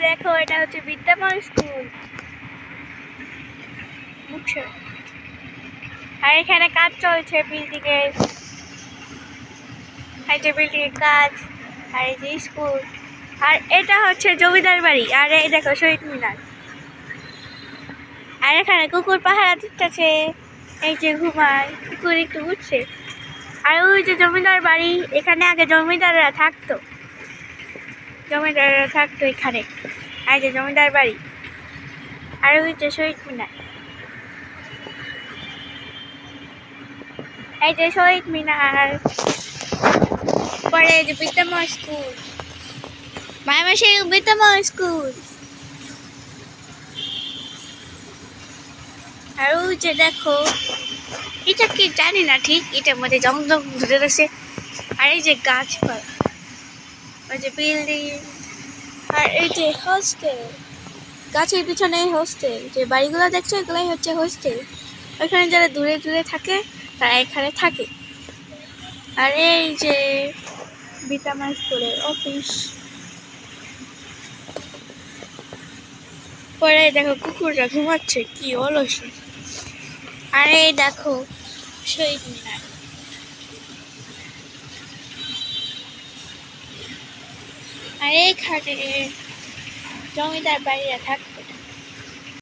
দেখো এটা হচ্ছে বিদ্যাময় স্কুল বুঝছো। আর এখানে কাজ চলছে বিল্ডিং এর, বিল্ডিং এর কাজ। আর এই যে স্কুল, আর এটা হচ্ছে জমিদার বাড়ি। আর এই দেখো শহীদ মিনার। আর এখানে কুকুর পাহারা দিতেছে, এই যে ঘুমায় কুকুর একটু উঠছে। আর ওই যে জমিদার বাড়ি, এখানে আগে জমিদাররা থাকতো, এখানে। আর যে জমিদার বাড়ি, আর ওই যে শহীদ মিনার, এই যে শহীদ মিনার। পরে এই যে বিদ্যাময় স্কুল, মায়ামাসি বিদ্যাময় স্কুল। আর ওই যে দেখো, এটা কি জানি না ঠিক, এটার মধ্যে জং জং ধরে রয়েছে। আর এই যে গাছপালা, ওই যে বিল্ডিং, আর এই যে হোস্টেল, গাছের পিছনে হোস্টেল। যে বাড়িগুলো দেখছো এগুলাই হচ্ছে হোস্টেল। ওইখানে যারা দূরে দূরে থাকে তারা এখানে থাকে। আর এই যে বিদ্যাময় স্কুলের অফিস। পরে দেখো কুকুররা ঘুমাচ্ছে, কি অলসী। আর এই দেখো শহীদ মিনার। আর এইখানে জমিদার বাড়িরা থাকতো।